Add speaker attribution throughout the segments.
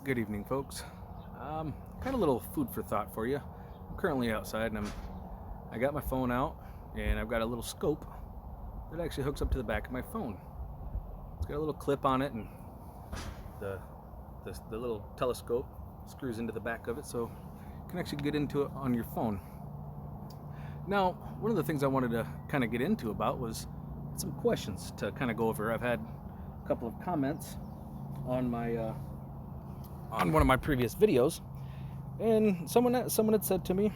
Speaker 1: Good evening, folks. Kind of a little food for thought for you. I'm currently outside and I got my phone out and I've got a little scope that actually hooks up to the back of my phone. It's got a little clip on it and the little telescope screws into the back of it, so you can actually get into it on your phone. Now, one of the things I wanted to kind of get into about was some questions to kind of go over. I've had a couple of comments on my on one of my previous videos, and someone had said to me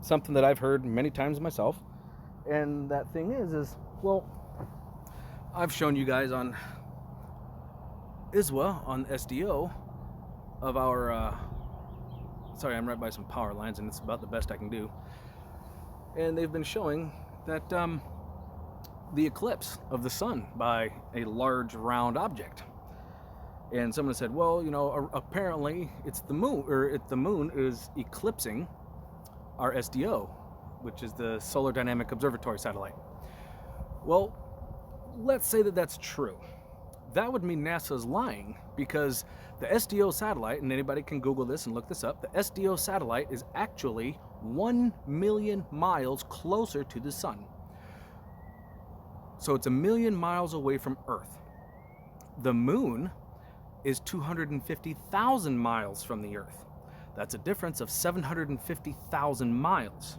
Speaker 1: something that I've heard many times myself, and that thing is well, I've shown you guys on ISWA on SDO of our sorry, I'm right by some power lines and it's about the best I can do, and they've been showing that the eclipse of the sun by a large round object. And someone said, well, you know, apparently it's the moon, or the moon is eclipsing our SDO, which is the Solar Dynamic Observatory satellite. Well, let's say that that's true. That would mean NASA's lying, because the SDO satellite, and anybody can Google this and look this up, the SDO satellite is actually 1 million miles closer to the sun. So it's 1 million miles away from Earth. The moon is 250,000 miles from the Earth. That's a difference of 750,000 miles.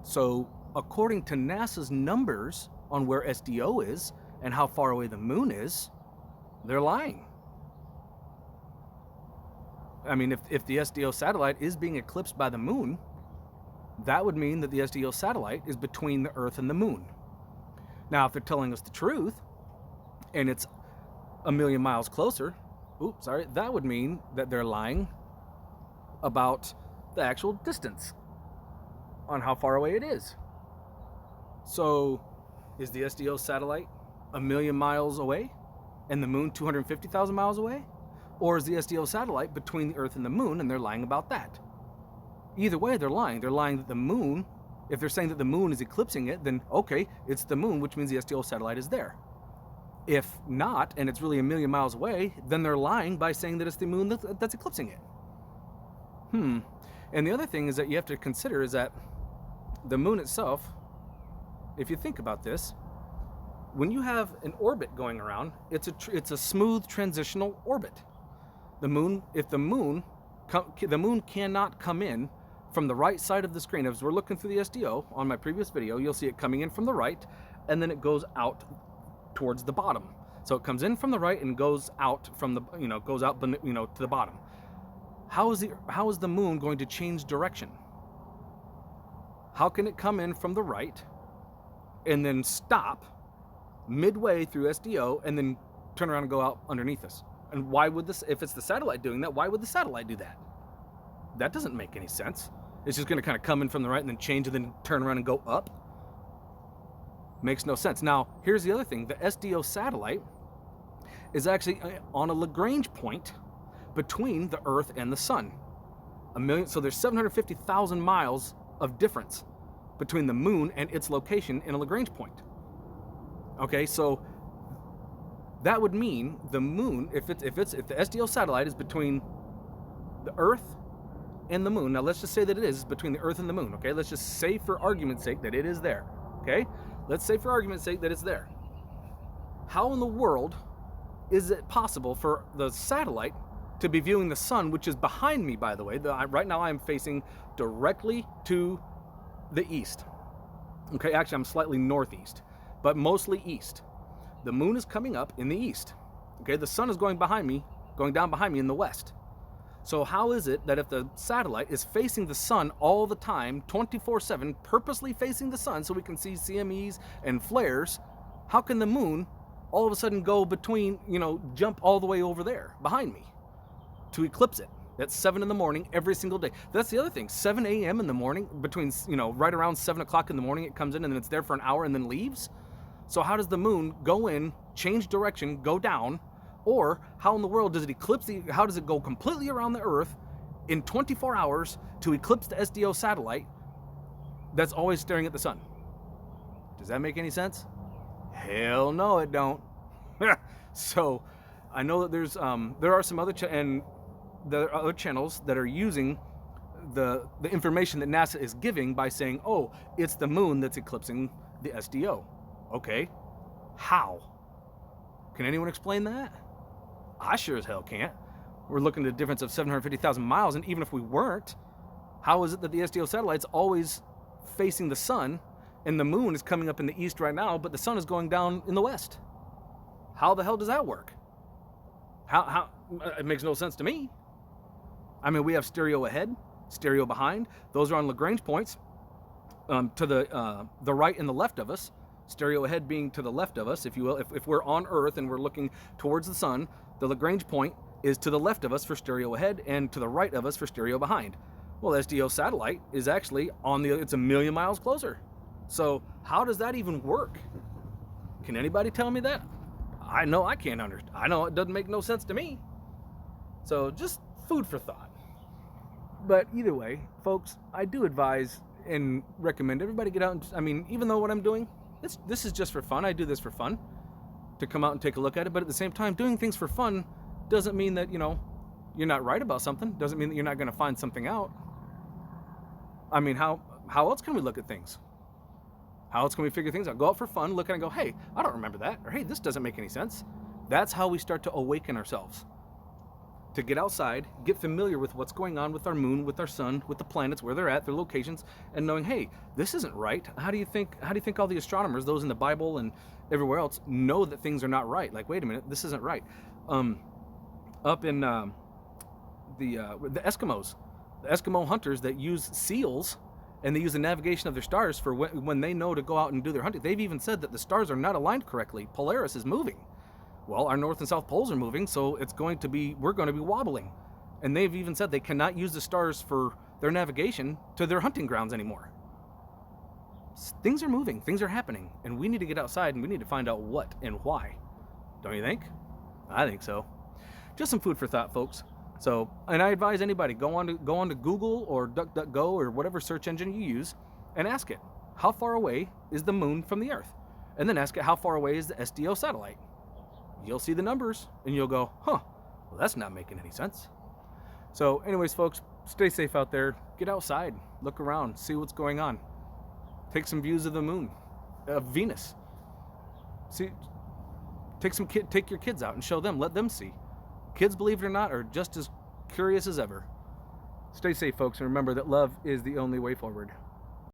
Speaker 1: So according to NASA's numbers on where SDO is and how far away the moon is, they're lying. I mean, if the SDO satellite is being eclipsed by the moon, that would mean that the SDO satellite is between the Earth and the moon. Now, if they're telling us the truth, and it's 1 million miles closer, that would mean that they're lying about the actual distance on how far away it is. So, is the SDO satellite 1 million miles away and the moon 250,000 miles away? Or is the SDO satellite between the Earth and the moon and they're lying about that? Either way, they're lying. They're lying that the moon, if they're saying that the moon is eclipsing it, then okay, it's the moon, which means the SDO satellite is there. If not, and it's really 1 million miles away, then they're lying by saying that it's the moon that's eclipsing it. And the other thing is that you have to consider is that the moon itself, if you think about this, when you have an orbit going around, it's a smooth transitional orbit. The moon, the moon cannot come in from the right side of the screen. As we're looking through the SDO on my previous video, you'll see it coming in from the right, and then it goes out towards the bottom. So it comes in from the right and goes out from the, goes out, to the bottom. How is the moon going to change direction? How can it come in from the right and then stop midway through SDO and then turn around and go out underneath us? And why would this, if it's the satellite doing that, why would the satellite do that? That doesn't make any sense. It's just going to kind of come in from the right and then change and then turn around and go up. Makes no sense. Now, here's the other thing. The SDO satellite is actually on a Lagrange point between the Earth and the sun. So there's 750,000 miles of difference between the moon and its location in a Lagrange point. Okay, so that would mean the moon, if the SDO satellite is between the Earth and the moon. Now let's just say that it is between the Earth and the moon. Okay, let's just say for argument's sake that it is there. Okay, let's say for argument's sake that it's there. How in the world is it possible for the satellite to be viewing the sun, which is behind me, by the way? Right now I am facing directly to the east. Okay, actually I'm slightly northeast, but mostly east. The moon is coming up in the east. Okay, the sun is going down behind me in the west. So how is it that if the satellite is facing the sun all the time, 24/7, purposely facing the sun so we can see CMEs and flares, how can the moon all of a sudden go between, jump all the way over there behind me to eclipse it? That's 7 in the morning every single day. That's the other thing. 7 a.m. in the morning, between, right around 7 o'clock in the morning, it comes in and then it's there for an hour and then leaves. So how does the moon go in, change direction, go down? Or how in the world does it eclipse how does it go completely around the Earth in 24 hours to eclipse the SDO satellite that's always staring at the sun? Does that make any sense? Hell no, it don't. So I know that there are some other, and there are other channels that are using the information that NASA is giving by saying, oh, it's the moon that's eclipsing the SDO. Okay, how? Can anyone explain that? I sure as hell can't. We're looking at a difference of 750,000 miles, and even if we weren't, how is it that the SDO satellite's always facing the sun, and the moon is coming up in the east right now, but the sun is going down in the west? How the hell does that work? How it makes no sense to me. I mean, we have stereo ahead, stereo behind. Those are on Lagrange points to the right and the left of us. Stereo ahead being to the left of us, if you will. If we're on Earth and we're looking towards the sun, the Lagrange point is to the left of us for stereo ahead and to the right of us for stereo behind. Well, SDO satellite is actually it's a million miles closer. So how does that even work? Can anybody tell me that? I know I can't understand. I know it doesn't make no sense to me. So just food for thought. But either way, folks, I do advise and recommend everybody get out and, I mean, even though what I'm doing, this is just for fun. I do this for fun, to come out and take a look at it. But at the same time, doing things for fun doesn't mean that, you're not right about something. Doesn't mean that you're not going to find something out. I mean, how else can we look at things? How else can we figure things out? Go out for fun, look at it and go, hey, I don't remember that. Or hey, this doesn't make any sense. That's how we start to awaken ourselves. To get outside, get familiar with what's going on with our moon, with our sun, with the planets, where they're at, their locations, and knowing, hey, this isn't right. How do you think all the astronomers, those in the Bible and everywhere else, know that things are not right? Like, wait a minute, this isn't right. Up in the Eskimos, the Eskimo hunters that use seals, and they use the navigation of their stars for when they know to go out and do their hunting. They've even said that the stars are not aligned correctly. Polaris is moving. Well, our north and south poles are moving, so we're going to be wobbling. And they've even said they cannot use the stars for their navigation to their hunting grounds anymore. Things are moving, things are happening, and we need to get outside and we need to find out what and why. Don't you think? I think so. Just some food for thought, folks. So, and I advise anybody, go on to Google or DuckDuckGo or whatever search engine you use and ask it, how far away is the moon from the Earth? And then ask it, how far away is the SDO satellite? You'll see the numbers and you'll go, well, that's not making any sense. So anyways, folks, stay safe out there. Get outside, look around, see what's going on. Take some views of the moon, of Venus. See, take your kids out and show them, let them see. Kids, believe it or not, are just as curious as ever. Stay safe, folks, and remember that love is the only way forward.